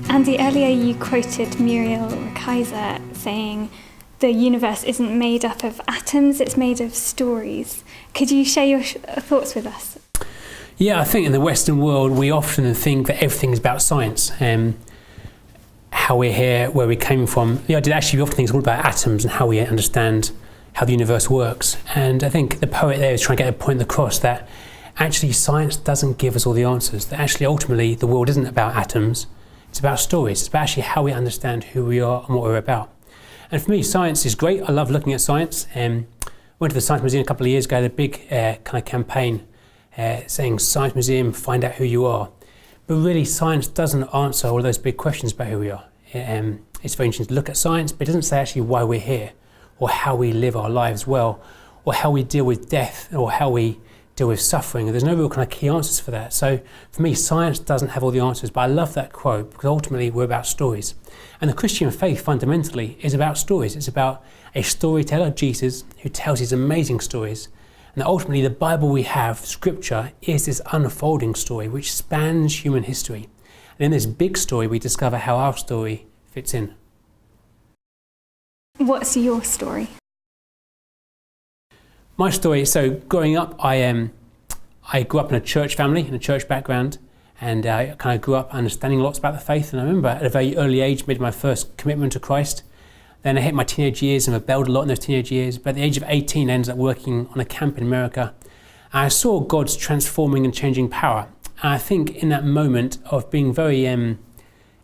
Andy, earlier you quoted Muriel Rukeyser saying the universe isn't made up of atoms, it's made of stories. Could you share your thoughts with us? Yeah, I think in the Western world we often think that everything is about science, how we're here, where we came from. The idea actually we often think it's all about atoms and how we understand how the universe works. And I think the poet there is trying to get a point across that actually science doesn't give us all the answers, that actually ultimately the world isn't about atoms, it's about stories. It's about actually how we understand who we are and what we're about. And for me, science is great. I love looking at science. I went to the Science Museum a couple of years ago, had a big kind of campaign saying, Science Museum, find out who you are. But really, science doesn't answer all those big questions about who we are. It's very interesting to look at science, but it doesn't say actually why we're here, or how we live our lives well, or how we deal with death, or how we deal with suffering. There's no real kind of key answers for that. So for me, science doesn't have all the answers, but I love that quote because ultimately we're about stories. And the Christian faith fundamentally is about stories. It's about a storyteller, Jesus, who tells these amazing stories. And ultimately the Bible we have, Scripture, is this unfolding story which spans human history. And in this big story, we discover how our story fits in. What's your story? My story, so growing up, I grew up in a church family, in a church background, and I kind of grew up understanding lots about the faith. And I remember at a very early age, made my first commitment to Christ. Then I hit my teenage years and rebelled a lot in those teenage years. But at the age of 18, I ended up working on a camp in America. And I saw God's transforming and changing power. And I think in that moment of being very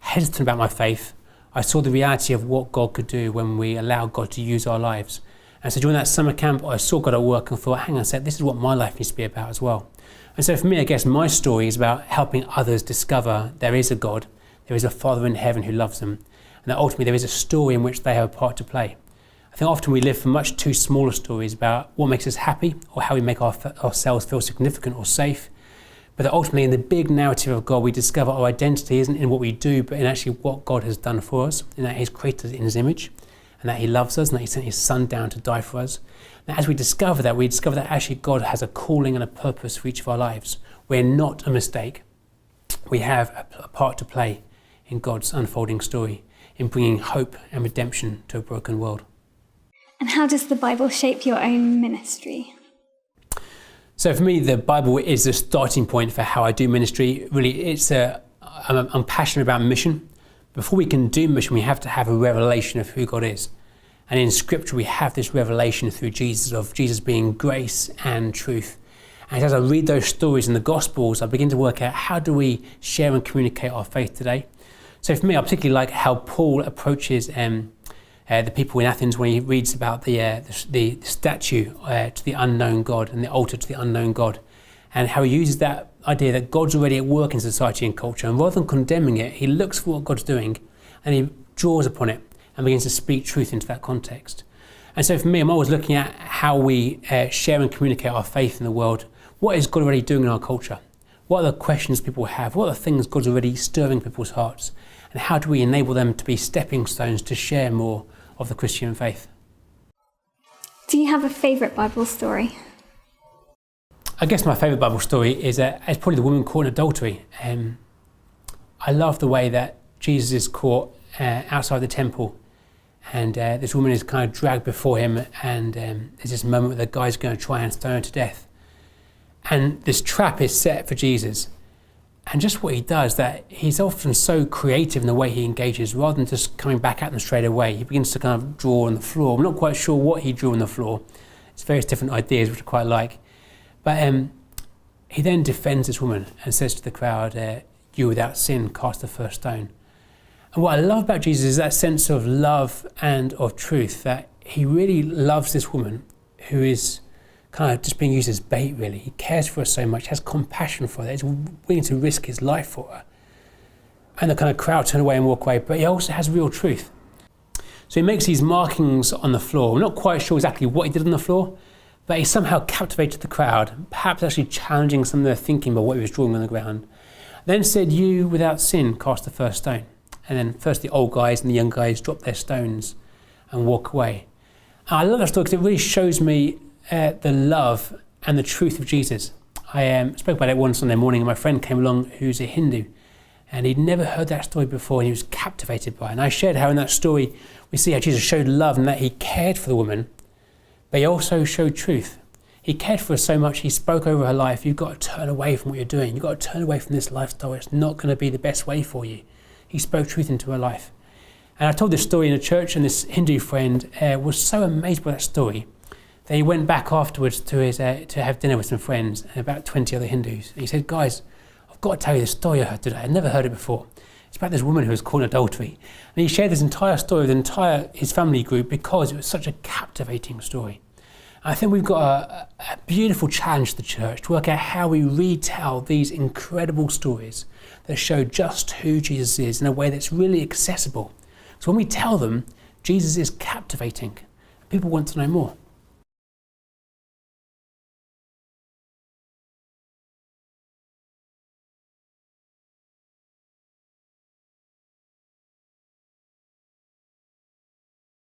hesitant about my faith, I saw the reality of what God could do when we allow God to use our lives. And so during that summer camp, I saw God at work and thought, hang on a sec, this is what my life needs to be about as well. And so for me, I guess my story is about helping others discover there is a God, there is a Father in heaven who loves them, and that ultimately there is a story in which they have a part to play. I think often we live for much too smaller stories about what makes us happy or how we make ourselves feel significant or safe. But that ultimately in the big narrative of God, we discover our identity isn't in what we do, but in actually what God has done for us, in that He's created us in His image, and that He loves us, and that He sent His Son down to die for us. Now, as we discover that actually God has a calling and a purpose for each of our lives. We're not a mistake. We have a part to play in God's unfolding story, in bringing hope and redemption to a broken world. And how does the Bible shape your own ministry? So for me, the Bible is the starting point for how I do ministry. Really, I'm passionate about mission. Before we can do mission, we have to have a revelation of who God is. And in Scripture, we have this revelation through Jesus, of Jesus being grace and truth. And as I read those stories in the Gospels, I begin to work out how do we share and communicate our faith today. So for me, I particularly like how Paul approaches the people in Athens when he reads about the statue to the unknown God and the altar to the unknown God, and how he uses that idea that God's already at work in society and culture, and rather than condemning it, he looks for what God's doing and he draws upon it and begins to speak truth into that context. And so for me, I'm always looking at how we share and communicate our faith in the world. What is God already doing in our culture? What are the questions people have? What are the things God's already stirring people's hearts? And how do we enable them to be stepping stones to share more of the Christian faith? Do you have a favourite Bible story? I guess my favourite Bible story is probably the woman caught in adultery. I love the way that Jesus is caught outside the temple, and this woman is kind of dragged before him, and there's this moment where the guy's going to try and stone her to death. And this trap is set for Jesus. And just what he does, that he's often so creative in the way he engages, rather than just coming back at them straight away. He begins to kind of draw on the floor. I'm not quite sure what he drew on the floor. It's various different ideas, which I quite like. But he then defends this woman and says to the crowd, you without sin cast the first stone. And what I love about Jesus is that sense of love and of truth, that he really loves this woman who is kind of just being used as bait, really. He cares for her so much, has compassion for her, he's willing to risk his life for her. And the kind of crowd turn away and walk away, but he also has real truth. So he makes these markings on the floor. We're not quite sure exactly what he did on the floor, but he somehow captivated the crowd, perhaps actually challenging some of their thinking about what he was drawing on the ground. Then said, you without sin cast the first stone. And then first the old guys and the young guys drop their stones and walk away. And I love that story because it really shows me the love and the truth of Jesus. I spoke about it one Sunday morning, and my friend came along who's a Hindu, And he'd never heard that story before, and he was captivated by it. And I shared how in that story we see how Jesus showed love and that he cared for the woman, but he also showed truth. He cared for her so much, he spoke over her life. You've got to turn away from what you're doing. You've got to turn away from this lifestyle. It's not going to be the best way for you. He spoke truth into her life. And I told this story in a church, and this Hindu friend was so amazed by that story that he went back afterwards to have dinner with some friends and about 20 other Hindus. And he said, guys, I've got to tell you this story I heard today. I'd never heard it before. It's about this woman who was caught in adultery. And he shared this entire story with his family group because it was such a captivating story. And I think we've got a beautiful challenge to the church to work out how we retell these incredible stories that show just who Jesus is in a way that's really accessible. So when we tell them, Jesus is captivating. People want to know more.